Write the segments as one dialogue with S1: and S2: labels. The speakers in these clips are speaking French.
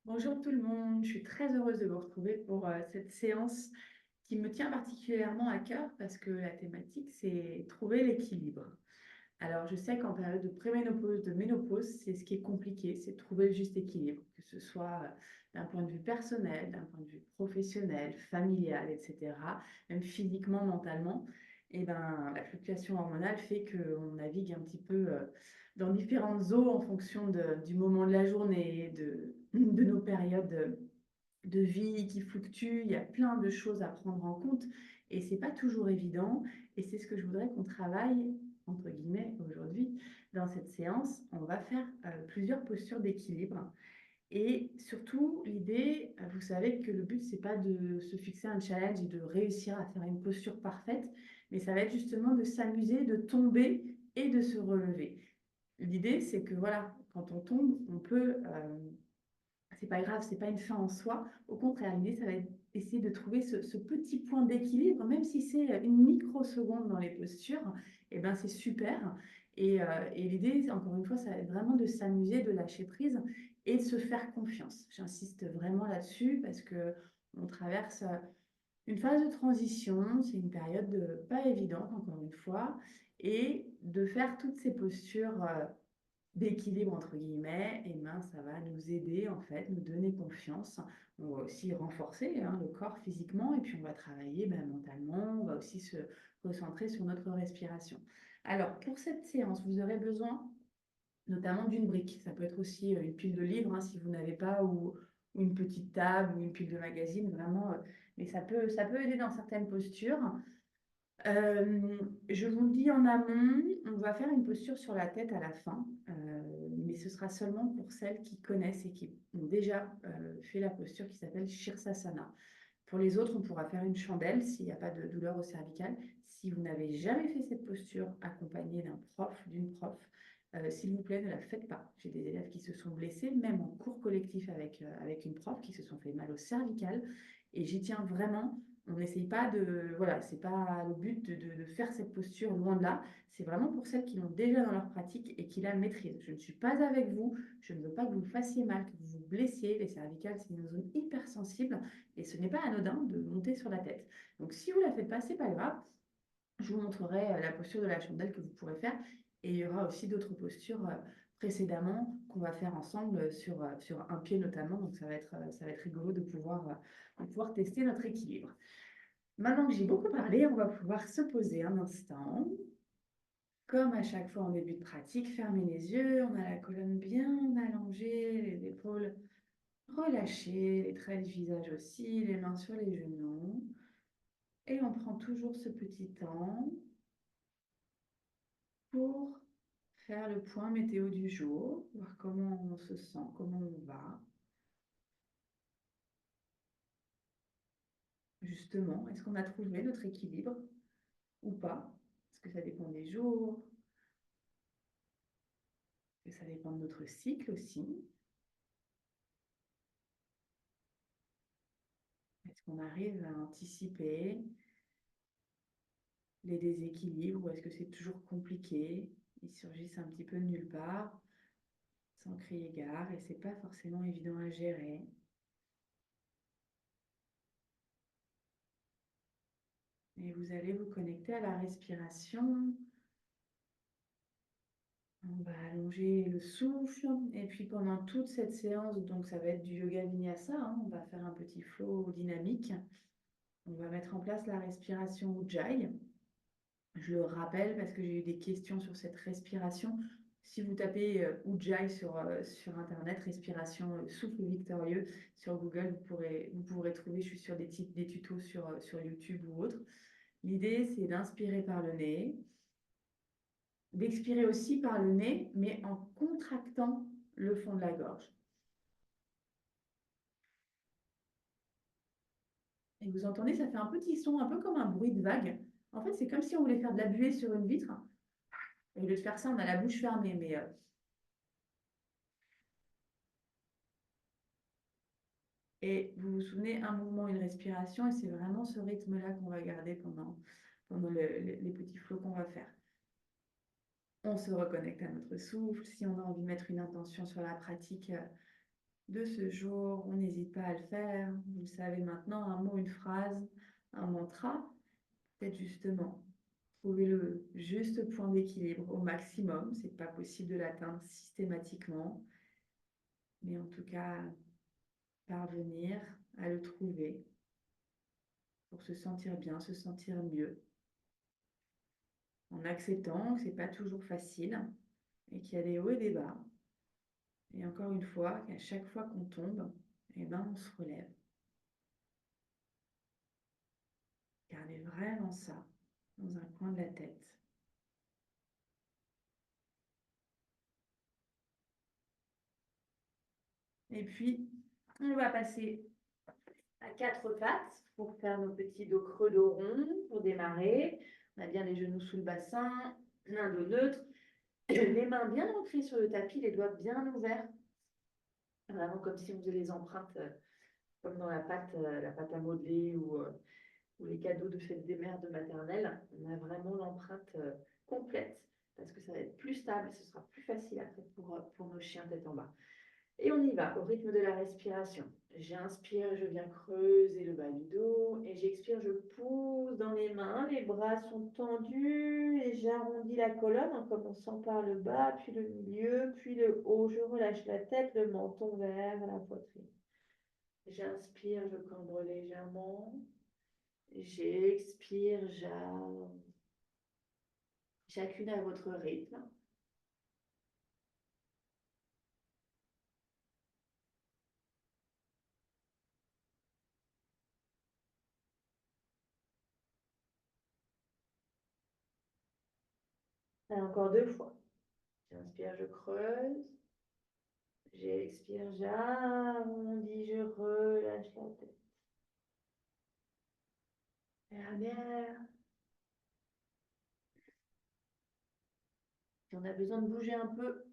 S1: Bonjour tout le monde, je suis très heureuse de vous retrouver pour cette séance qui me tient particulièrement à cœur parce que la thématique, c'est trouver l'équilibre. Alors, je sais qu'en période de préménopause, de ménopause, c'est ce qui est compliqué, c'est de trouver le juste équilibre, que ce soit d'un point de vue personnel, d'un point de vue professionnel, familial, etc., même physiquement, mentalement. Et ben, la fluctuation hormonale fait qu'on navigue un petit peu dans différentes eaux en fonction du moment de la journée, de nos périodes de vie qui fluctuent. Il y a plein de choses à prendre en compte et c'est pas toujours évident. Et c'est ce que je voudrais qu'on travaille entre guillemets aujourd'hui dans cette séance. On va faire plusieurs postures d'équilibre. Et surtout, l'idée, vous savez que le but, c'est pas de se fixer un challenge et de réussir à faire une posture parfaite, mais ça va être justement de s'amuser, de tomber et de se relever. L'idée, c'est que voilà, quand on tombe, on peut, c'est pas grave, c'est pas une fin en soi. Au contraire, l'idée, ça va être essayer de trouver ce petit point d'équilibre, même si c'est une microseconde dans les postures, et ben c'est super. Et l'idée, encore une fois, ça va être vraiment de s'amuser, de lâcher prise et de se faire confiance. J'insiste vraiment là-dessus parce que on traverse une phase de transition, c'est une période pas évidente, encore une fois, et de faire toutes ces postures d'équilibre entre guillemets, et ben, ça va nous aider en fait, nous donner confiance. On va aussi renforcer le corps physiquement et puis on va travailler mentalement, on va aussi se recentrer sur notre respiration. Alors pour cette séance, vous aurez besoin notamment d'une brique. Ça peut être aussi une pile de livres si vous n'avez pas, ou une petite table ou une pile de magazines, vraiment. Mais ça peut aider dans certaines postures. Je vous le dis en amont, on va faire une posture sur la tête à la fin, mais ce sera seulement pour celles qui connaissent et qui ont déjà fait la posture qui s'appelle Shirsasana. Pour les autres, on pourra faire une chandelle s'il n'y a pas de douleur au cervical. Si vous n'avez jamais fait cette posture accompagnée d'un prof, d'une prof, s'il vous plaît, ne la faites pas. J'ai des élèves qui se sont blessés, même en cours collectif avec une prof, qui se sont fait mal au cervical. Et j'y tiens vraiment. On n'essaye pas de... Voilà, c'est pas le but de faire cette posture, loin de là. C'est vraiment pour celles qui l'ont déjà dans leur pratique et qui la maîtrisent. Je ne suis pas avec vous. Je ne veux pas que vous fassiez mal, que vous vous blessiez. Les cervicales, c'est une zone hyper sensible. Et ce n'est pas anodin de monter sur la tête. Donc, si vous ne la faites pas, c'est pas grave. Je vous montrerai la posture de la chandelle que vous pourrez faire. Et il y aura aussi d'autres postures précédemment qu'on va faire ensemble sur un pied notamment. Donc, ça va être rigolo de pouvoir tester notre équilibre. Maintenant que j'ai beaucoup parlé, on va pouvoir se poser un instant. Comme à chaque fois en début de pratique, fermez les yeux. On a la colonne bien allongée, les épaules relâchées, les traits du visage aussi, les mains sur les genoux. Et on prend toujours ce petit temps pour faire le point météo du jour, voir comment on se sent, comment on va. Justement, est-ce qu'on a trouvé notre équilibre ou pas? Est-ce que ça dépend des jours? Est-ce que ça dépend de notre cycle aussi? Est-ce qu'on arrive à anticiper les déséquilibres ou est-ce que c'est toujours compliqué? Ils surgissent un petit peu de nulle part, sans crier gare, et c'est pas forcément évident à gérer. Et vous allez vous connecter à la respiration. On va allonger le souffle et puis pendant toute cette séance, donc ça va être du yoga vinyasa, on va faire un petit flow dynamique. On va mettre en place la respiration Ujjayi. Je le rappelle parce que j'ai eu des questions sur cette respiration. Si vous tapez Ujjayi sur Internet, respiration souffle victorieux sur Google, vous pourrez trouver, je suis sur des tutos sur YouTube ou autre. L'idée, c'est d'inspirer par le nez, d'expirer aussi par le nez, mais en contractant le fond de la gorge. Et vous entendez, ça fait un petit son, un peu comme un bruit de vague. En fait, c'est comme si on voulait faire de la buée sur une vitre. Et au lieu de faire ça, on a la bouche fermée. Et vous vous souvenez, un mouvement, une respiration, et c'est vraiment ce rythme-là qu'on va garder pendant les petits flots qu'on va faire. On se reconnecte à notre souffle. Si on a envie de mettre une intention sur la pratique, de ce jour. On n'hésite pas à le faire. Vous le savez maintenant, un mot, une phrase, un mantra. Peut-être justement trouver le juste point d'équilibre au maximum. C'est pas possible de l'atteindre systématiquement, mais en tout cas, parvenir à le trouver pour se sentir bien, se sentir mieux, en acceptant que c'est pas toujours facile et qu'il y a des hauts et des bas. Et encore une fois, qu'à chaque fois qu'on tombe, eh ben, on se relève. Gardez vraiment ça dans un coin de la tête. Et puis, on va passer à quatre pattes pour faire nos petits dos creux, dos rond, pour démarrer. On a bien les genoux sous le bassin, un dos neutre, les mains bien ancrées sur le tapis, les doigts bien ouverts. Vraiment comme si on faisait les empreintes, comme dans la pâte à modeler ou les cadeaux de fête des mères de maternelle. On a vraiment l'empreinte complète parce que ça va être plus stable, ce sera plus facile après pour nos chiens tête en bas. Et on y va au rythme de la respiration. J'inspire, je viens creuser le bas du dos et j'expire, je pousse dans les mains, les bras sont tendus et j'arrondis la colonne en commençant par le bas, puis le milieu, puis le haut. Je relâche la tête, le menton vers la poitrine. J'inspire, je cambre légèrement. J'expire, j'arrondis. Chacune à votre rythme. Et encore deux fois. J'inspire, je creuse. J'expire, j'arrondis, je relâche la tête. Dernière. Si on a besoin de bouger un peu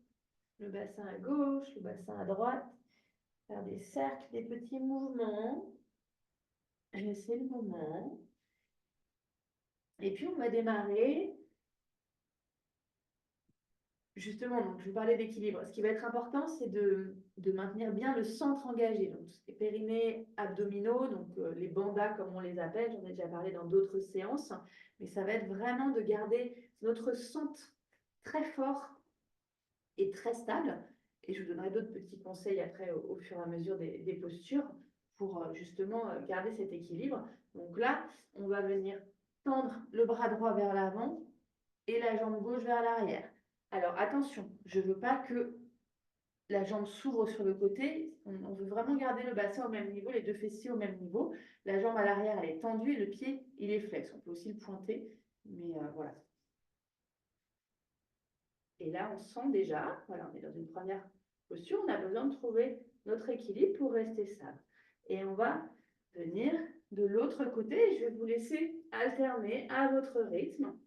S1: le bassin à gauche, le bassin à droite, faire des cercles, des petits mouvements. C'est le moment. Et puis, on va démarrer. Justement, donc, je vous parlais d'équilibre. Ce qui va être important, c'est de maintenir bien le centre engagé. Donc, tout ce qui est périnée, abdominaux, donc les bandas, comme on les appelle, j'en ai déjà parlé dans d'autres séances. Mais ça va être vraiment de garder notre centre très fort et très stable. Et je vous donnerai d'autres petits conseils après au fur et à mesure des postures pour justement garder cet équilibre. Donc là, on va venir tendre le bras droit vers l'avant et la jambe gauche vers l'arrière. Alors attention, je ne veux pas que la jambe s'ouvre sur le côté. On veut vraiment garder le bassin au même niveau, les deux fessiers au même niveau. La jambe à l'arrière, elle est tendue et le pied, il est flex. On peut aussi le pointer, mais voilà. Et là, on sent déjà, voilà, on est dans une première posture, on a besoin de trouver notre équilibre pour rester stable. Et on va venir de l'autre côté. Je vais vous laisser alterner à votre rythme.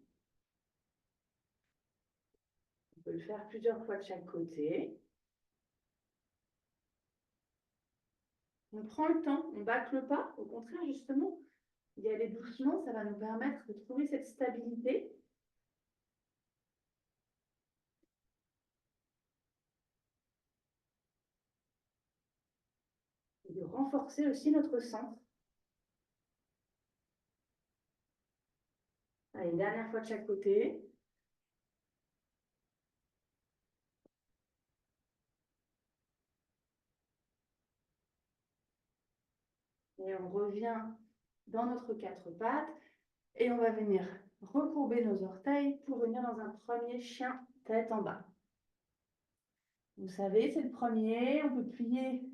S1: On peut le faire plusieurs fois de chaque côté. On prend le temps, on bâcle le pas. Au contraire, justement, y aller doucement, ça va nous permettre de trouver cette stabilité. Et de renforcer aussi notre centre. Allez, dernière fois de chaque côté. Et on revient dans notre quatre pattes. Et on va venir recourber nos orteils pour venir dans un premier chien tête en bas. Vous savez, c'est le premier. On peut plier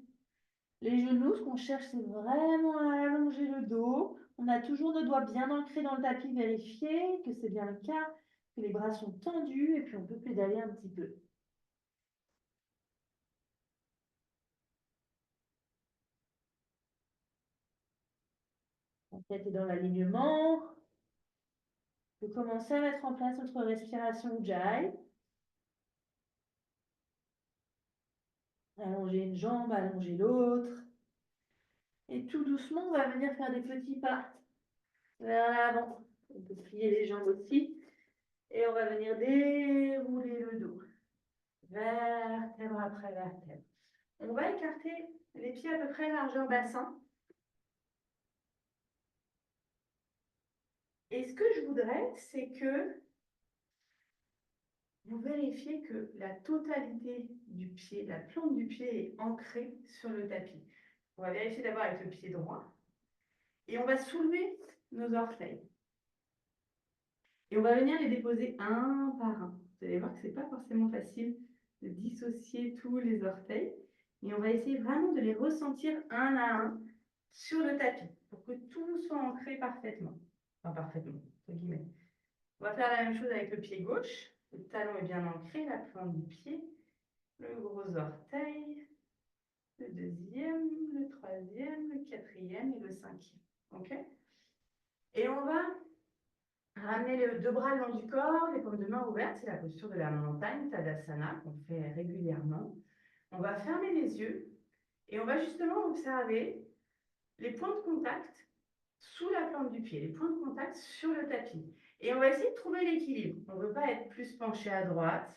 S1: les genoux. Ce qu'on cherche, c'est vraiment à allonger le dos. On a toujours nos doigts bien ancrés dans le tapis. Vérifier que c'est bien le cas, que les bras sont tendus. Et puis, on peut pédaler un petit peu. La tête est dans l'alignement. On peut commencer à mettre en place notre respiration Ujjayi. Allonger une jambe, allonger l'autre. Et tout doucement, on va venir faire des petits pas vers l'avant. On peut plier les jambes aussi. Et on va venir dérouler le dos. Vertèbre après vertèbre. On va écarter les pieds à peu près largeur bassin. Et ce que je voudrais, c'est que vous vérifiez que la totalité du pied, la plante du pied est ancrée sur le tapis. On va vérifier d'abord avec le pied droit. Et on va soulever nos orteils. Et on va venir les déposer un par un. Vous allez voir que ce n'est pas forcément facile de dissocier tous les orteils. Et on va essayer vraiment de les ressentir un à un sur le tapis pour que tout soit ancré parfaitement. Enfin, parfaitement, entre guillemets. On va faire la même chose avec le pied gauche. Le talon est bien ancré, la plante du pied, le gros orteil, le deuxième, le troisième, le quatrième et le cinquième. OK? Et on va ramener les deux bras le long du corps, les paumes de main ouvertes. C'est la posture de la montagne, Tadasana, qu'on fait régulièrement. On va fermer les yeux et on va justement observer les points de contact sous la plante du pied, les points de contact sur le tapis. Et on va essayer de trouver l'équilibre. On ne veut pas être plus penché à droite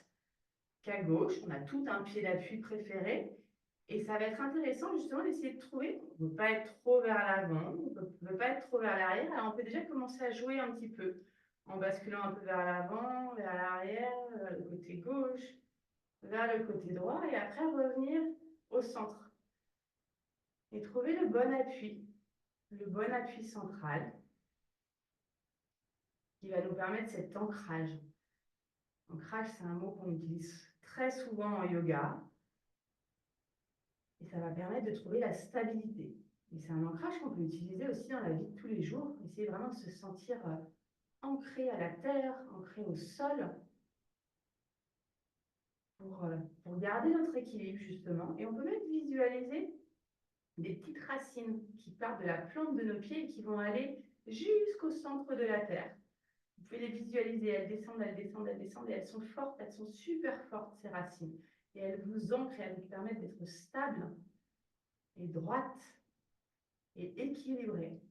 S1: qu'à gauche. On a tout un pied d'appui préféré. Et ça va être intéressant justement d'essayer de trouver. On ne veut pas être trop vers l'avant, on ne veut pas être trop vers l'arrière. Alors on peut déjà commencer à jouer un petit peu en basculant un peu vers l'avant, vers l'arrière, vers le côté gauche, vers le côté droit et après revenir au centre. Et trouver le bon appui central qui va nous permettre cet ancrage. Ancrage, c'est un mot qu'on utilise très souvent en yoga. Et ça va permettre de trouver la stabilité. Et c'est un ancrage qu'on peut utiliser aussi dans la vie de tous les jours. Essayer vraiment de se sentir ancré à la terre, ancré au sol, pour garder notre équilibre justement. Et on peut même visualiser des petites racines qui partent de la plante de nos pieds et qui vont aller jusqu'au centre de la terre. Vous pouvez les visualiser, elles descendent, elles descendent, elles descendent, et elles sont fortes, elles sont super fortes ces racines. Et elles vous ancrent, elles vous permettent d'être stable et droite et équilibrée.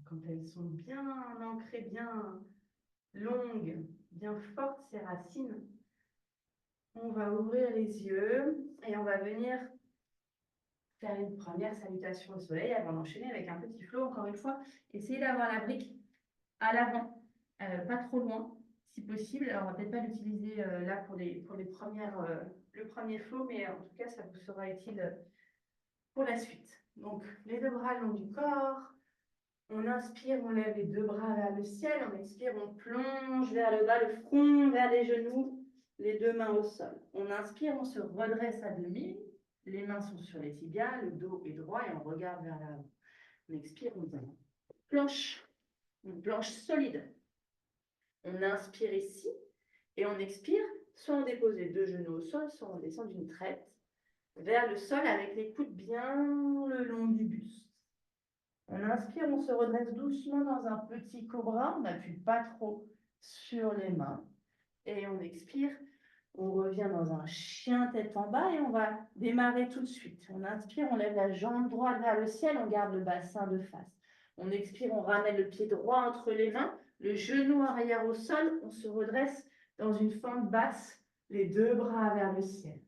S1: Quand elles sont bien ancrées, bien longues, bien fortes, ces racines, on va ouvrir les yeux et on va venir faire une première salutation au soleil avant d'enchaîner avec un petit flow. Encore une fois, essayez d'avoir la brique à l'avant, pas trop loin, si possible. Alors, on va peut-être pas l'utiliser là pour les premières, le premier flow, mais en tout cas, ça vous sera utile pour la suite. Donc, les deux bras le long du corps. On inspire, on lève les deux bras vers le ciel. On expire, on plonge vers le bas, le front vers les genoux, les deux mains au sol. On inspire, on se redresse à demi. Les mains sont sur les tibias, le dos est droit et on regarde vers l'avant. On expire, on planche, une planche solide. On inspire ici et on expire. Soit on dépose les deux genoux au sol, soit on descend d'une traite vers le sol avec les coudes bien le long du buste. On inspire, on se redresse doucement dans un petit cobra. On n'appuie pas trop sur les mains. Et on expire. On revient dans un chien tête en bas et on va démarrer tout de suite. On inspire, on lève la jambe droite vers le ciel, on garde le bassin de face. On expire, on ramène le pied droit entre les mains, le genou arrière au sol, on se redresse dans une fente basse, les deux bras vers le ciel.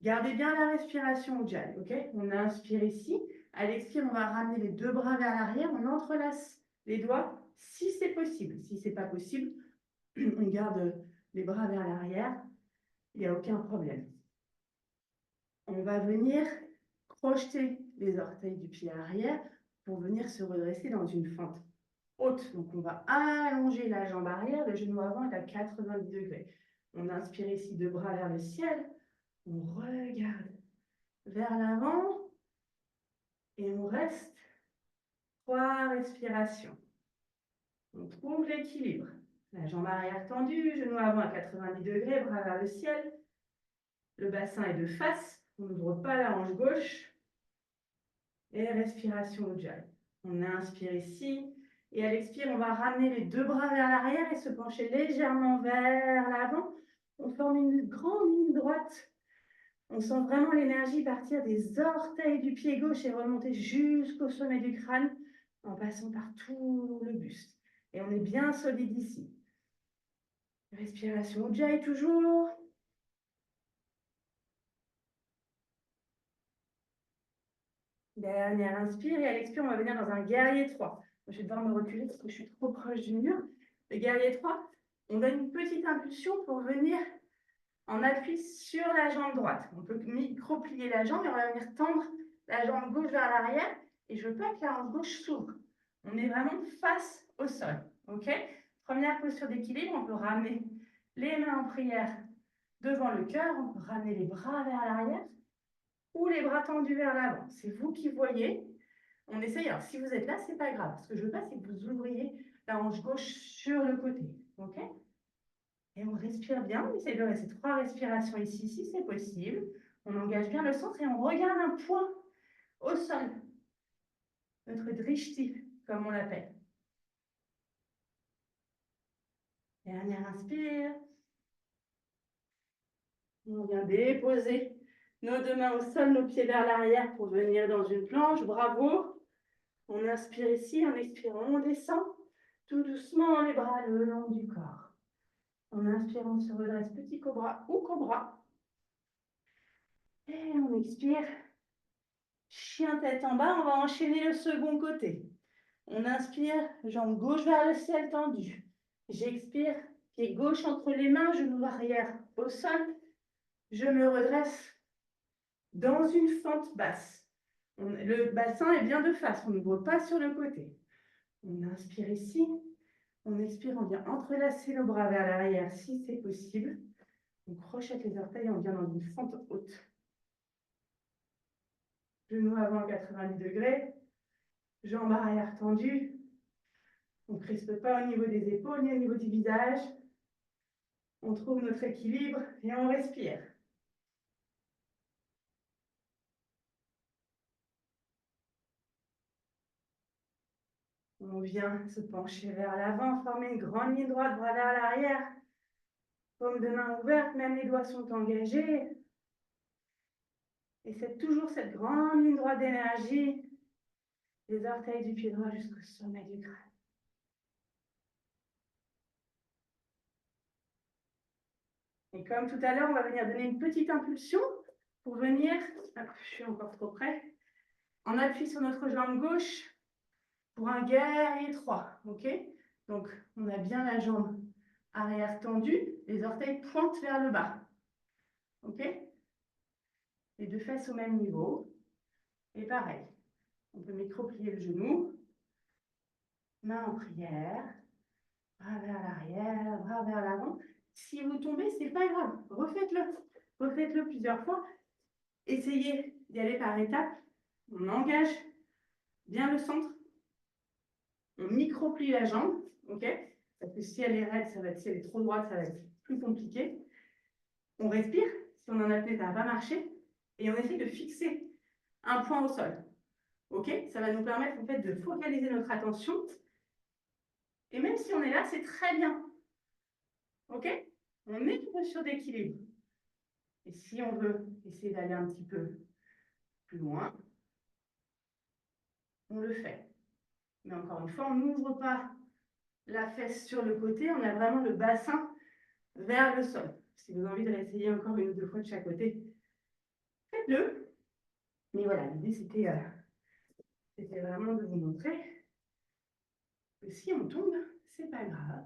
S1: Gardez bien la respiration, Ujjayi, ok? On inspire ici. À l'expire, on va ramener les deux bras vers l'arrière. On entrelace les doigts si c'est possible. Si ce n'est pas possible, on garde les bras vers l'arrière. Il n'y a aucun problème. On va venir crocheter les orteils du pied arrière pour venir se redresser dans une fente haute. Donc, on va allonger la jambe arrière. Le genou avant est à 90 degrés. On inspire ici, deux bras vers le ciel. On regarde vers l'avant et on reste 3 respirations. On trouve l'équilibre. La jambe arrière tendue, genou avant à 90 degrés, bras vers le ciel. Le bassin est de face, on n'ouvre pas la hanche gauche. Et respiration Ujjayi. On inspire ici. Et à l'expire, on va ramener les deux bras vers l'arrière et se pencher légèrement vers l'avant. On forme une grande ligne droite. On sent vraiment l'énergie partir des orteils du pied gauche et remonter jusqu'au sommet du crâne en passant par tout le buste. Et on est bien solide ici. Respiration Ujjayi toujours. Dernière inspire et à l'expire, on va venir dans un guerrier 3. Je vais devoir me reculer parce que je suis trop proche du mur. Le guerrier 3, on donne une petite impulsion pour venir en appui sur la jambe droite. On peut micro-plier la jambe et on va venir tendre la jambe gauche vers l'arrière. Et je veux pas que la hanche gauche s'ouvre. On est vraiment face au sol. OK? Première posture d'équilibre, on peut ramener les mains en prière devant le cœur. On peut ramener les bras vers l'arrière ou les bras tendus vers l'avant. C'est vous qui voyez. On essaye. Alors, si vous êtes là, c'est pas grave. Ce que je veux pas, c'est que vous ouvriez la hanche gauche sur le côté. OK? Et on respire bien. On essaie de rester 3 respirations ici, si c'est possible. On engage bien le centre et on regarde un point au sol. Notre drishti, comme on l'appelle. Dernière inspire. On vient déposer nos deux mains au sol, nos pieds vers l'arrière pour venir dans une planche. Bravo. On inspire ici, en expirant, on descend tout doucement les bras le long du corps. En inspirant, on se redresse petit cobra ou cobra. Et on expire. Chien tête en bas, on va enchaîner le second côté. On inspire, jambe gauche vers le ciel tendu. J'expire, pied gauche entre les mains, genou arrière au sol. Je me redresse dans une fente basse. Le bassin est bien de face, on n'ouvre pas sur le côté. On inspire ici, on expire, on vient entrelacer le bras vers l'arrière si c'est possible. On crochette les orteils, on vient dans une fente haute. Genou avant 90 degrés, jambes arrière tendues. On ne crispe pas au niveau des épaules ni au niveau du visage. On trouve notre équilibre et on respire. On vient se pencher vers l'avant, former une grande ligne droite, bras vers l'arrière. Paume de main ouverte, même les doigts sont engagés. Et c'est toujours cette grande ligne droite d'énergie, les orteils du pied droit jusqu'au sommet du crâne. Et comme tout à l'heure, on va venir donner une petite impulsion pour venir, je suis encore trop près, en appui sur notre jambe gauche pour un guerrier 3. OK? Donc, on a bien la jambe arrière tendue, les orteils pointent vers le bas. OK? Les deux fesses au même niveau. Et pareil, on peut micro-plier le genou, main en prière, bras vers l'arrière, bras vers l'avant. Si vous tombez, c'est pas grave, refaites-le. Refaites-le plusieurs fois. Essayez d'y aller par étapes. On engage bien le centre. On micro-plie la jambe, ok? Parce que si elle est raide, ça va être, si elle est trop droite, ça va être plus compliqué. On respire. Si on en apnée, ça ne va pas marcher. Et on essaie de fixer un point au sol. Ok? Ça va nous permettre en fait de focaliser notre attention. Et même si on est là, c'est très bien. Ok? On est une posture d'équilibre. Et si on veut essayer d'aller un petit peu plus loin, on le fait. Mais encore une fois, on n'ouvre pas la fesse sur le côté, on a vraiment le bassin vers le sol. Si vous avez envie de réessayer encore une ou deux fois de chaque côté, faites-le. Mais voilà, l'idée c'était vraiment de vous montrer que si on tombe, c'est pas grave.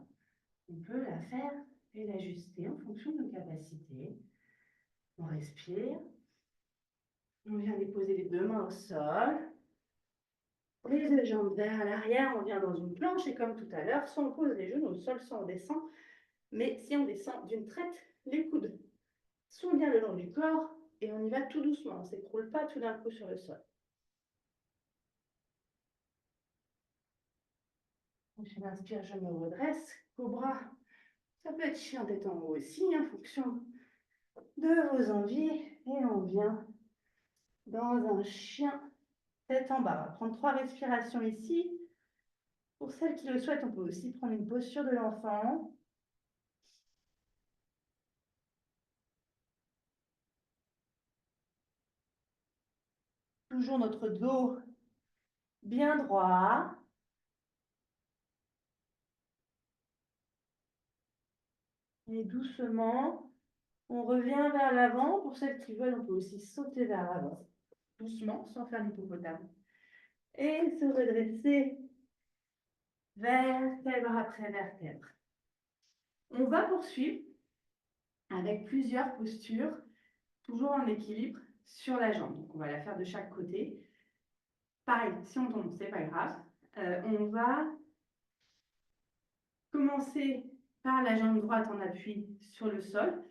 S1: On peut la faire et l'ajuster en fonction de nos capacités. On respire. On vient déposer les deux mains au sol. Les deux jambes vers l'arrière, on vient dans une planche et comme tout à l'heure, soit on pose les genoux au sol, soit on descend. Mais si on descend d'une traite, les coudes sont bien le long du corps et on y va tout doucement. On ne s'écroule pas tout d'un coup sur le sol. Je m'inspire, je me redresse. Cobra, ça peut être chien tête en haut aussi, en fonction de vos envies. Et on vient dans un chien tête en bas. On va prendre 3 respirations ici. Pour celles qui le souhaitent, on peut aussi prendre une posture de l'enfant. Toujours notre dos bien droit. Et doucement, on revient vers l'avant. Pour celles qui veulent, on peut aussi sauter vers l'avant. Doucement, sans faire l'hippopotame. Et se redresser vertèbre après vertèbre. On va poursuivre avec plusieurs postures, toujours en équilibre sur la jambe. Donc, on va la faire de chaque côté. Pareil, si on tombe, c'est pas grave. On va commencer par la jambe droite en appui sur le sol.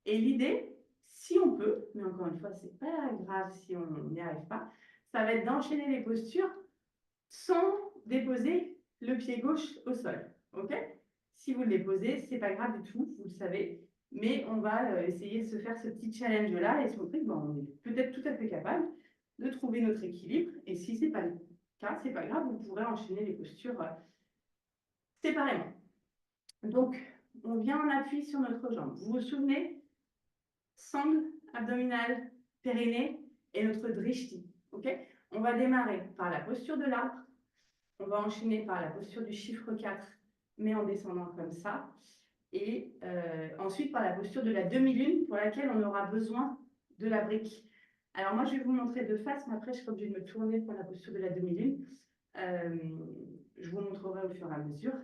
S1: Et l'idée, si on peut, mais encore une fois, c'est pas grave si on n'y arrive pas, ça va être d'enchaîner les postures sans déposer le pied gauche au sol. Ok? Si vous le déposez, c'est pas grave du tout, vous le savez. Mais on va essayer de se faire ce petit challenge-là et se montrer qu'on est peut-être tout à fait capable de trouver notre équilibre. Et si ce n'est pas le cas, c'est pas grave, vous pourrez enchaîner les postures séparément. Donc, on vient en appui sur notre jambe. Vous vous souvenez? Sangle, abdominal, périnée et notre drishti. Okay, on va démarrer par la posture de l'arbre. On va enchaîner par la posture du chiffre 4, mais en descendant comme ça. Et ensuite par la posture de la demi-lune pour laquelle on aura besoin de la brique. Alors moi, je vais vous montrer de face, mais après, je serai obligée de me tourner pour la posture de la demi-lune. Je vous montrerai au fur et à mesure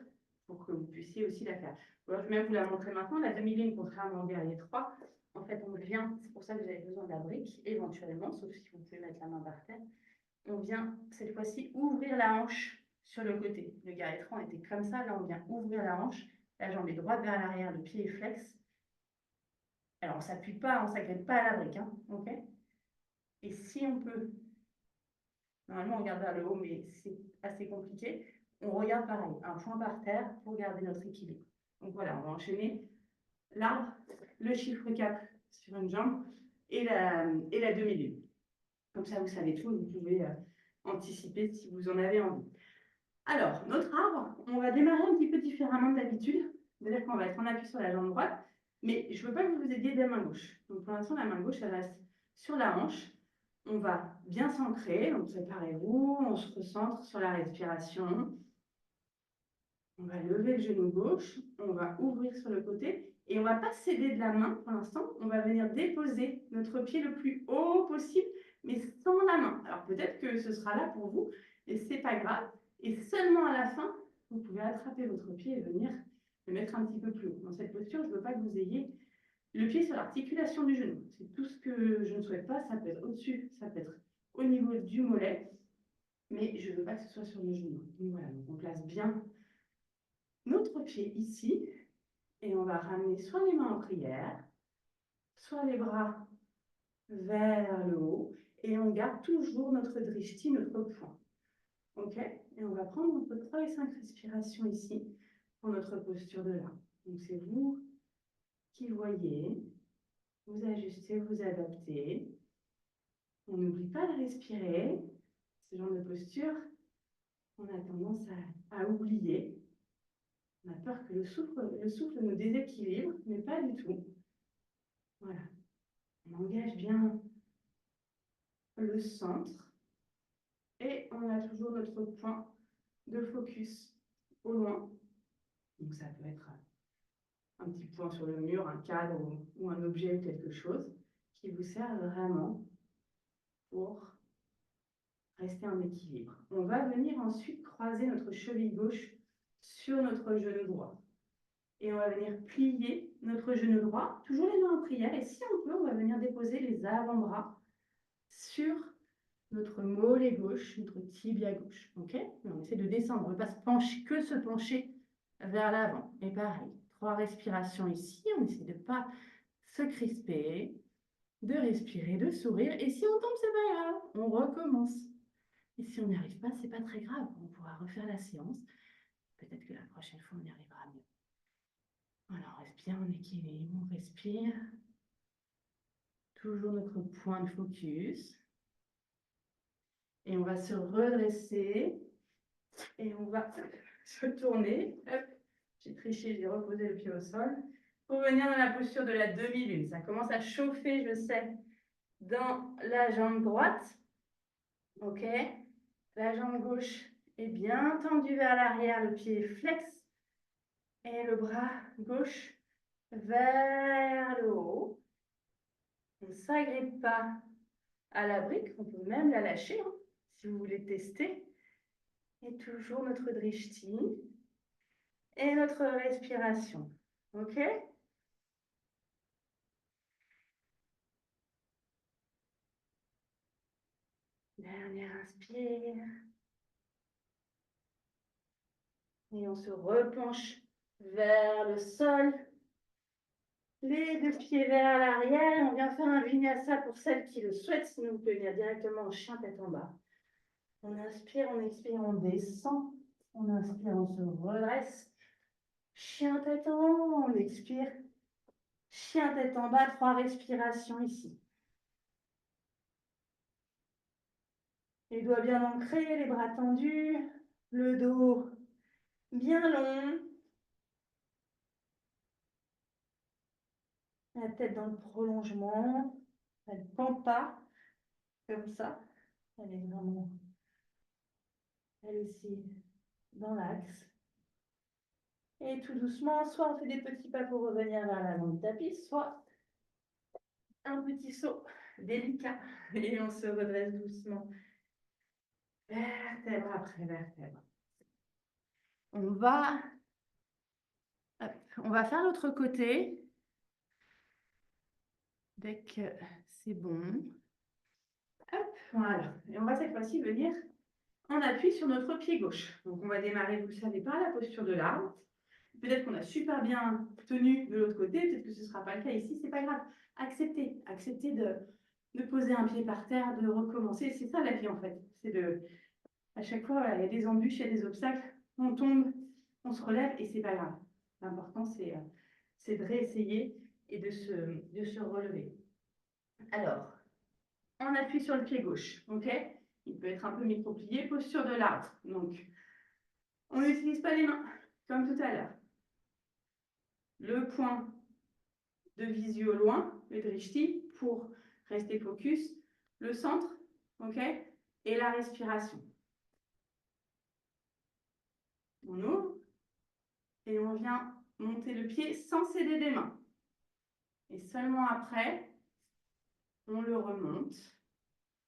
S1: pour que vous puissiez aussi la faire. Alors, je vais même vous la montrer maintenant. La demi-lune, contrairement au guerrier 3, en fait, on vient, c'est pour ça que vous avez besoin de la brique, éventuellement, sauf si vous pouvez mettre la main par terre. On vient, cette fois-ci, ouvrir la hanche sur le côté. Le guerrier 3 était comme ça, là, on vient ouvrir la hanche. La jambe est droite vers l'arrière, le pied est flex. Alors, on ne s'appuie pas, on ne s'accroche pas à la brique, hein, ok? Et si on peut, normalement, on regarde vers le haut, mais c'est assez compliqué. On regarde pareil, un point par terre pour garder notre équilibre. Donc voilà, on va enchaîner l'arbre, le chiffre 4 sur une jambe et la demi-lune. Comme ça, vous savez tout, vous pouvez anticiper si vous en avez envie. Alors, notre arbre, on va démarrer un petit peu différemment d'habitude. C'est-à-dire qu'on va être en appui sur la jambe droite, mais je ne veux pas que vous vous aidiez de la main gauche. Donc pour l'instant, la main gauche, elle reste sur la hanche. On va bien s'ancrer, donc préparez-vous, on se recentre sur la respiration. On va lever le genou gauche, on va ouvrir sur le côté et on ne va pas céder de la main pour l'instant. On va venir déposer notre pied le plus haut possible, mais sans la main. Alors peut-être que ce sera là pour vous, et ce n'est pas grave. Et seulement à la fin, vous pouvez attraper votre pied et venir le mettre un petit peu plus haut. Dans cette posture, je ne veux pas que vous ayez le pied sur l'articulation du genou. C'est tout ce que je ne souhaite pas. Ça peut être au-dessus, ça peut être au niveau du mollet, mais je ne veux pas que ce soit sur le genou. Donc voilà, donc on place bien notre pied ici et on va ramener soit les mains en prière, soit les bras vers le haut et on garde toujours notre drishti, notre point. Ok? Et on va prendre entre 3 et 5 respirations ici pour notre posture de là. Donc c'est vous qui voyez, vous ajustez, vous adaptez. On n'oublie pas de respirer. Ce genre de posture, on a tendance à oublier. On a peur que le souffle nous déséquilibre, mais pas du tout. Voilà. On engage bien le centre et on a toujours notre point de focus au loin. Donc ça peut être un petit point sur le mur, un cadre ou un objet ou quelque chose qui vous sert vraiment pour rester en équilibre. On va venir ensuite croiser notre cheville gauche sur notre genou droit. Et on va venir plier notre genou droit, toujours les mains en prière. Et si on peut, on va venir déposer les avant-bras sur notre mollet gauche, notre tibia gauche. Ok? Et on essaie de descendre. On ne va pas se pencher vers l'avant. Et pareil, 3 respirations ici. On essaie de ne pas se crisper, de respirer, de sourire. Et si on tombe, c'est pas grave. On recommence. Et si on n'y arrive pas, c'est pas très grave. On pourra refaire la séance. Peut-être que la prochaine fois, on y arrivera mieux. Voilà, on reste bien en équilibre. On respire. Toujours notre point de focus. Et on va se redresser. Et on va se tourner. Hop, j'ai triché, j'ai reposé le pied au sol. Pour venir dans la posture de la demi-lune. Ça commence à chauffer, je sais, dans la jambe droite. Ok. La jambe gauche est bien tendue vers l'arrière, le pied est flex. Et le bras gauche vers le haut. On ne s'agrippe pas à la brique, on peut même la lâcher hein, si vous voulez tester. Et toujours notre drishti et notre respiration. OK? Dernière inspire. Et on se repenche vers le sol. Les deux pieds vers l'arrière. On vient faire un vinyasa pour celles qui le souhaitent. Sinon, vous pouvez venir directement en chien tête en bas. On inspire, on expire, on descend. On inspire, on se redresse. Chien tête en haut, on expire. Chien tête en bas, 3 respirations ici. Les doigts bien ancrés, les bras tendus, le dos bien long. La tête dans le prolongement. Elle ne pend pas comme ça. Elle est vraiment, elle aussi, dans l'axe. Et tout doucement, soit on fait des petits pas pour revenir vers l'avant du tapis, soit un petit saut délicat. Et on se redresse doucement. Vertèbre après vertèbre. On va faire l'autre côté. Dès que c'est bon. Hop, voilà. Et on va cette fois-ci venir en appui sur notre pied gauche. Donc on va démarrer, vous le savez, par la posture de l'arbre. Peut-être qu'on a super bien tenu de l'autre côté, peut-être que ce ne sera pas le cas ici, c'est pas grave. Acceptez de poser un pied par terre, de recommencer. C'est ça la vie en fait. C'est de, à chaque fois, voilà, il y a des embûches, il y a des obstacles, on tombe, on se relève et c'est pas grave. L'important c'est de réessayer et de se relever. Alors, on appuie sur le pied gauche, ok? Il peut être un peu micro-plié, posture de l'arbre. Donc, on n'utilise pas les mains, comme tout à l'heure. Le point de visu au loin, le drishti, pour rester focus. Le centre, ok? Et la respiration. On ouvre et on vient monter le pied sans céder des mains. Et seulement après, on le remonte.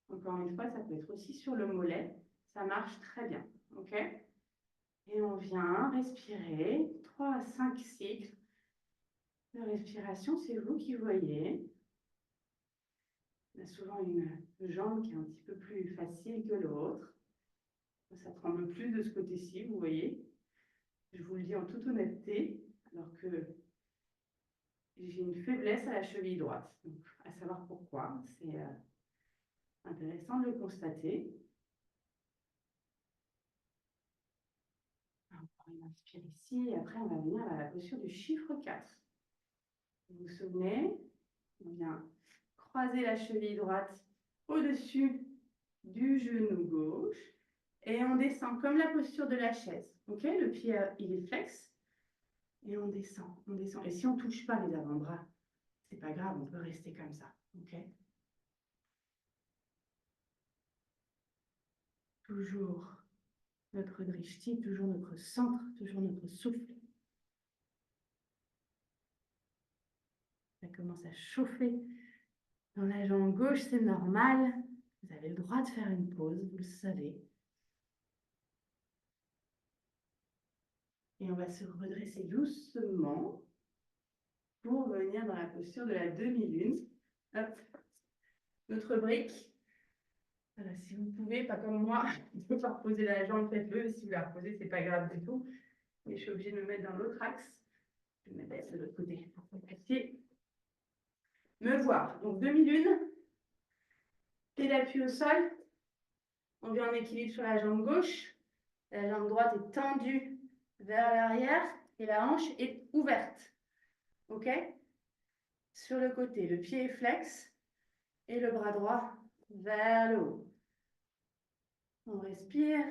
S1: Encore une fois, ça peut être aussi sur le mollet. Ça marche très bien, ok? Et on vient respirer 3 à 5 cycles de respiration, c'est vous qui voyez. On a souvent une jambe qui est un petit peu plus facile que l'autre. Ça tremble plus de ce côté-ci, vous voyez. Je vous le dis en toute honnêteté, alors que j'ai une faiblesse à la cheville droite. Donc, à savoir pourquoi, c'est intéressant de le constater. On inspire ici et après on va venir à la posture du chiffre 4. Vous vous souvenez, on vient croiser la cheville droite au-dessus du genou gauche et on descend comme la posture de la chaise. Ok, le pied il est flex et on descend, on descend. Et si on ne touche pas les avant-bras, c'est pas grave, on peut rester comme ça. Ok. Toujours notre drishti, toujours notre centre, toujours notre souffle. Ça commence à chauffer dans la jambe gauche, c'est normal. Vous avez le droit de faire une pause, vous le savez. Et on va se redresser doucement pour venir dans la posture de la demi-lune. Hop, notre brique. Voilà, si vous pouvez, pas comme moi, ne pas reposer la jambe, faites-le. Si vous la reposez, c'est pas grave du tout. Mais je suis obligée de me mettre dans l'autre axe. Je vais me mettre de l'autre côté pour que vous puissiez me voir. Donc, demi-lune, pied d'appui au sol. On vient en équilibre sur la jambe gauche. La jambe droite est tendue vers l'arrière et la hanche est ouverte. OK? Sur le côté, le pied est flex et le bras droit vers le haut. On respire,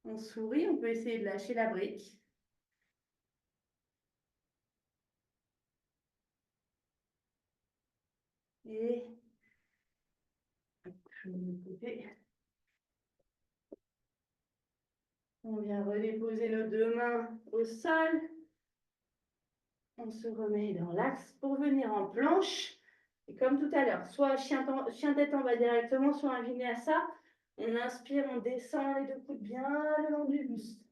S1: on sourit, on peut essayer de lâcher la brique. Et de l'autre côté, on vient redéposer nos deux mains au sol. On se remet dans l'axe pour venir en planche. Et comme tout à l'heure, soit chien tête en bas directement, soit un vinyasa. On inspire, on descend les deux coudes bien le long du buste.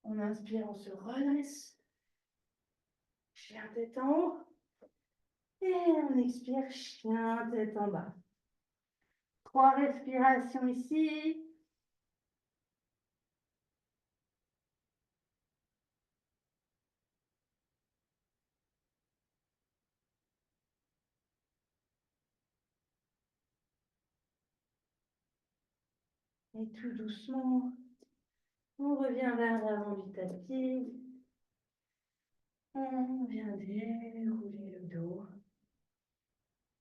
S1: On inspire, on se redresse. Chien tête en haut. Et on expire, chien tête en bas. 3 respirations ici. Et tout doucement, on revient vers l'avant du tapis. On vient dérouler le dos.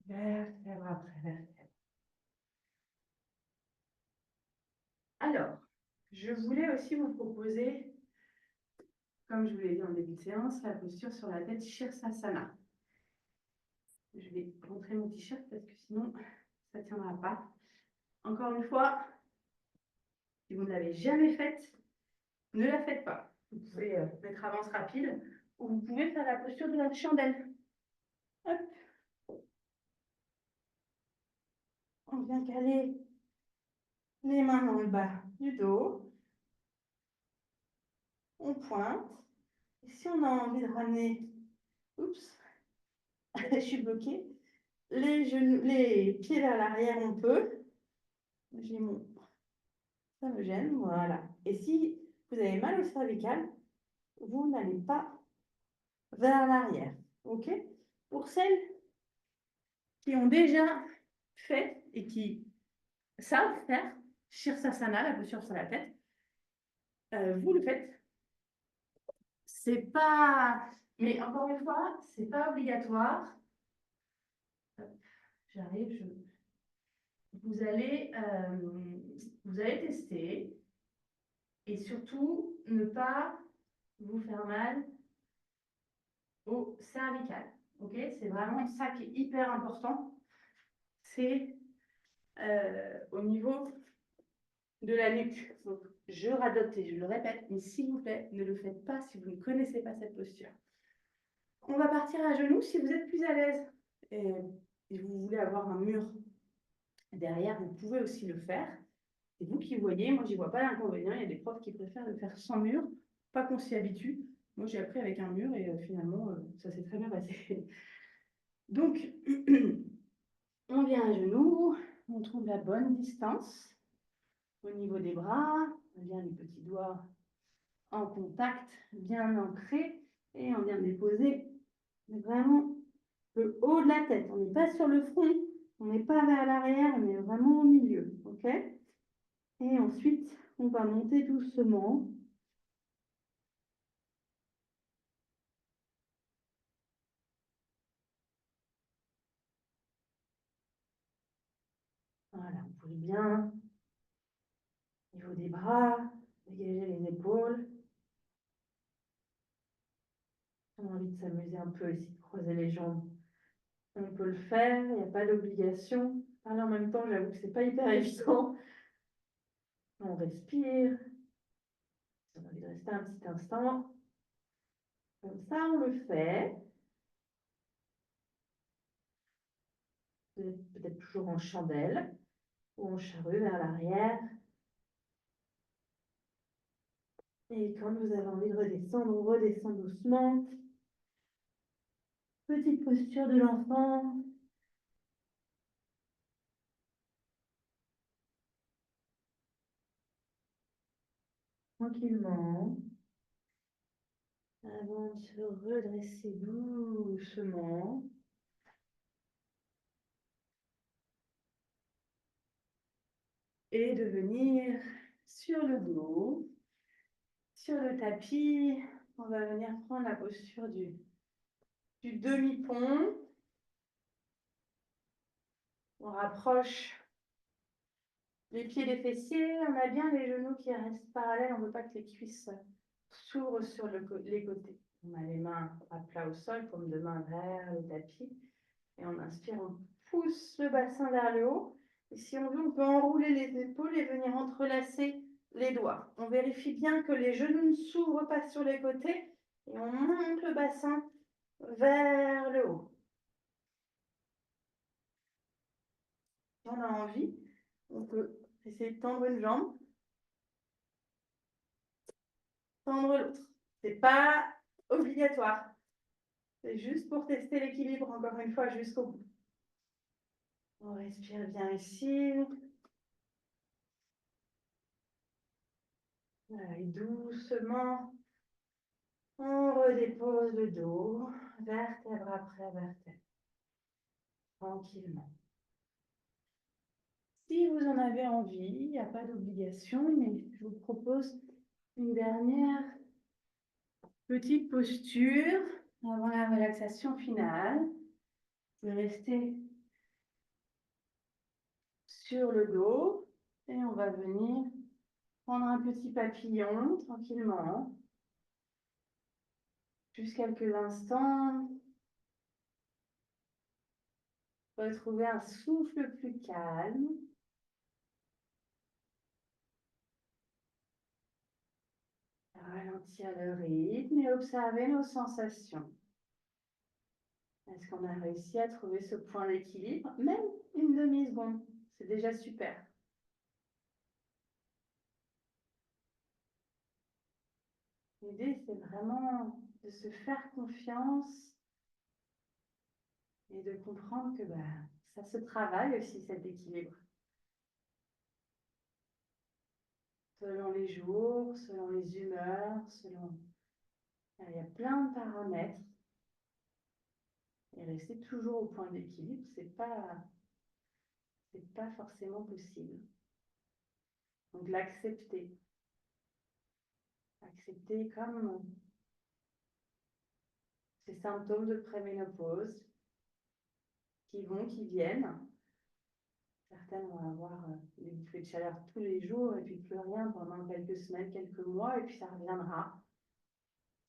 S1: Vertèbre après vertèbre. Alors, je voulais aussi vous proposer, comme je vous l'ai dit en début de séance, la posture sur la tête Shirsasana. Je vais montrer mon t-shirt parce que sinon, ça ne tiendra pas. Encore une fois, si vous ne l'avez jamais faite, ne la faites pas. Vous pouvez mettre avance rapide ou vous pouvez faire la posture de la chandelle. Hop. On vient caler les mains dans le bas du dos. On pointe. Et si on a envie de ramener, oups, je suis bloquée, les pieds vers l'arrière, on peut. J'ai mon, ça me gêne, voilà. Et si vous avez mal au cervical, vous n'allez pas vers l'arrière, ok? Pour celles qui ont déjà fait et qui savent faire Shirsasana, la posture sur la tête, vous le faites. C'est pas, mais encore une fois, c'est pas obligatoire. J'arrive, vous allez tester et surtout ne pas vous faire mal au cervical. Ok, c'est vraiment ça qui est hyper important. C'est au niveau de la nuque. Donc, je radote et je le répète, mais s'il vous plaît, ne le faites pas si vous ne connaissez pas cette posture. On va partir à genoux si vous êtes plus à l'aise et vous voulez avoir un mur derrière, vous pouvez aussi le faire. C'est vous qui voyez, moi, j'y vois pas d'inconvénient. Il y a des profs qui préfèrent le faire sans mur, pas qu'on s'y habitue. Moi, j'ai appris avec un mur et finalement, ça s'est très bien passé. Donc, on vient à genoux, on trouve la bonne distance au niveau des bras. On vient les petits doigts en contact, bien ancrés, et on vient déposer vraiment le haut de la tête. On n'est pas sur le front, on n'est pas vers l'arrière, on est vraiment au milieu. Ok? Et ensuite, on va monter doucement. Voilà, on pousse bien. Au niveau des bras, dégager les épaules. On a envie de s'amuser un peu ici, de croiser les jambes. On peut le faire, il n'y a pas d'obligation. Parler en même temps, j'avoue que c'est pas hyper évident. On respire. On a envie de rester un petit instant. Comme ça, on le fait. Vous êtes peut-être toujours en chandelle ou en charrue vers l'arrière. Et quand vous avez envie de redescendre, on redescend doucement. Petite posture de l'enfant. Tranquillement. Avant de se redresser doucement. Et de venir sur le dos, sur le tapis. On va venir prendre la posture du demi-pont. On rapproche les pieds des fessiers. On a bien les genoux qui restent parallèles. On ne veut pas que les cuisses s'ouvrent sur les côtés. On a les mains à plat au sol, paume de main vers le tapis. Et on inspire, on pousse le bassin vers le haut. Et si on veut, on peut enrouler les épaules et venir entrelacer les doigts. On vérifie bien que les genoux ne s'ouvrent pas sur les côtés et on monte le bassin vers le haut. Si on a envie, on peut essayer de tendre une jambe, tendre l'autre. C'est pas obligatoire. C'est juste pour tester l'équilibre, encore une fois, jusqu'au bout. On respire bien ici. Voilà, et doucement, on redépose le dos, vertèbre après vertèbre, tranquillement. Si vous en avez envie, il n'y a pas d'obligation, mais je vous propose une dernière petite posture avant la relaxation finale. Vous restez sur le dos et on va venir prendre un petit papillon tranquillement. Juste quelques instants. Retrouver un souffle plus calme. Ralentir le rythme et observer nos sensations. Est-ce qu'on a réussi à trouver ce point d'équilibre? Même une demi-seconde, c'est déjà super. L'idée, c'est vraiment de se faire confiance et de comprendre que ça se travaille aussi, cet équilibre. Selon les jours, selon les humeurs, selon... Il y a plein de paramètres. Et rester toujours au point d'équilibre, c'est pas forcément possible. Donc l'accepter. Accepter comme ces symptômes de préménopause qui vont, qui viennent. Certaines vont avoir des bouffées de chaleur tous les jours et puis plus rien pendant quelques semaines, quelques mois, et puis ça reviendra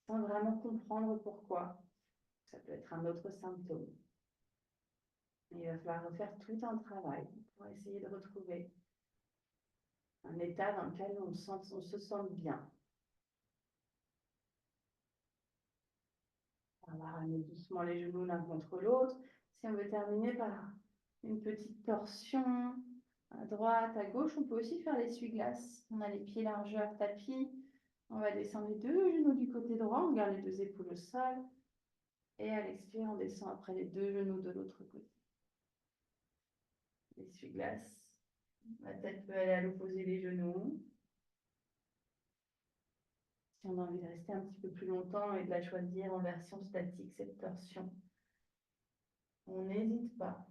S1: sans vraiment comprendre pourquoi. Ça peut être un autre symptôme. Mais il va falloir refaire tout un travail pour essayer de retrouver un état dans lequel on se sent bien. On va ramener doucement les genoux l'un contre l'autre. Si on veut terminer par une petite torsion à droite, à gauche, on peut aussi faire l'essuie-glace. On a les pieds largeur tapis. On va descendre les deux genoux du côté droit, on garde les deux épaules au sol. Et à l'expire, on descend après les deux genoux de l'autre côté. L'essuie-glace. La tête peut aller à l'opposé des genoux. Si on a envie de rester un petit peu plus longtemps et de la choisir en version statique, cette torsion, on n'hésite pas.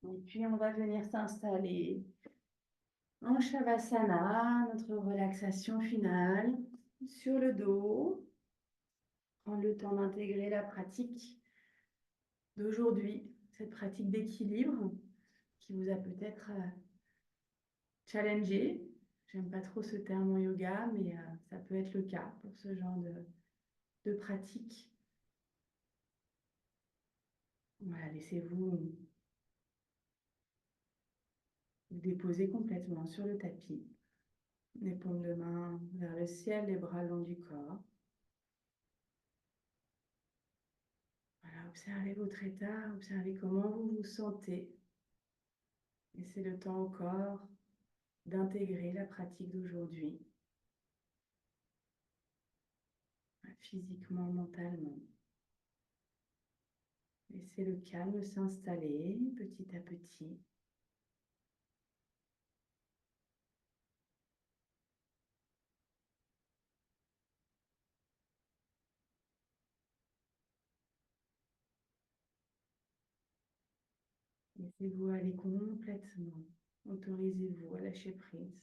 S1: Et puis, on va venir s'installer en Shavasana, notre relaxation finale, sur le dos. Prendre le temps d'intégrer la pratique d'aujourd'hui, cette pratique d'équilibre qui vous a peut-être challengé. J'aime pas trop ce terme en yoga, mais ça peut être le cas pour ce genre de pratique. Voilà, laissez-vous vous déposer complètement sur le tapis. Les paumes de main vers le ciel, les bras le long du corps. Voilà, observez votre état, observez comment vous vous sentez. Laissez le temps au corps d'intégrer la pratique d'aujourd'hui, physiquement, mentalement. Laissez le calme s'installer petit à petit. Laissez-vous aller complètement. Autorisez-vous à lâcher prise.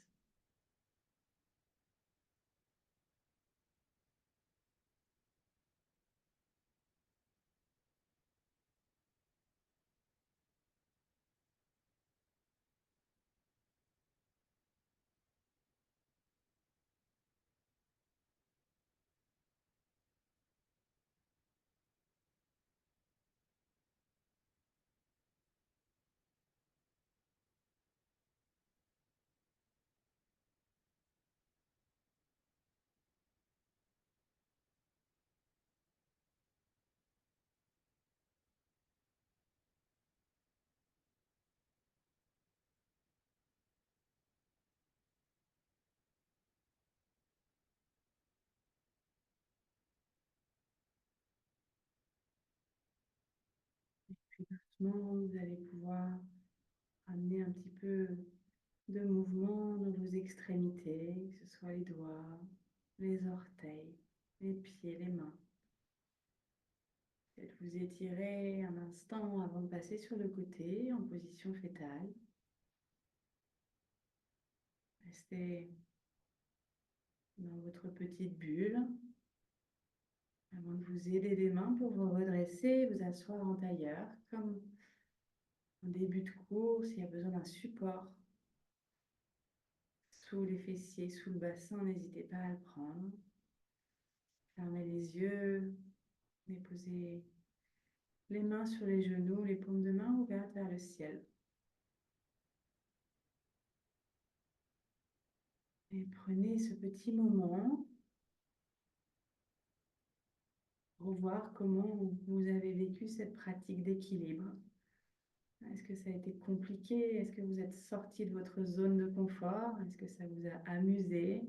S1: doucement, vous allez pouvoir amener un petit peu de mouvement dans vos extrémités, que ce soit les doigts, les orteils, les pieds, les mains. Peut-être vous étirez un instant avant de passer sur le côté en position fétale. Restez dans votre petite bulle avant de vous aider des mains pour vous redresser, vous asseoir en tailleur comme en début de cours s'il y a besoin d'un support sous les fessiers, sous le bassin, n'hésitez pas à le prendre. Fermez les yeux, déposez les mains sur les genoux, les paumes de main ouvertes vers le ciel. Et prenez ce petit moment pour voir comment vous avez vécu cette pratique d'équilibre. Est-ce que ça a été compliqué? Est-ce que vous êtes sorti de votre zone de confort? Est-ce que ça vous a amusé?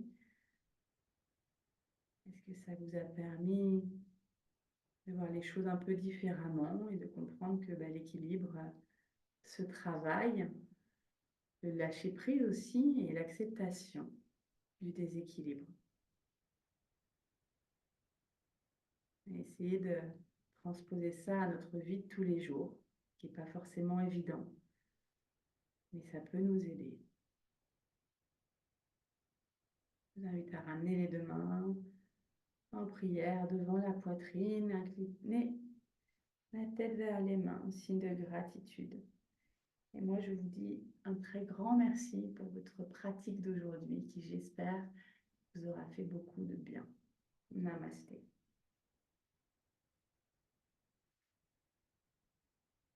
S1: Est-ce que ça vous a permis de voir les choses un peu différemment et de comprendre que l'équilibre se travaille, le lâcher prise aussi et l'acceptation du déséquilibre. Et essayer de transposer ça à notre vie de tous les jours, qui n'est pas forcément évident, mais ça peut nous aider. Je vous invite à ramener les deux mains en prière devant la poitrine, incliner la tête vers les mains, en signe de gratitude. Et moi, je vous dis un très grand merci pour votre pratique d'aujourd'hui qui, j'espère, vous aura fait beaucoup de bien. Namasté.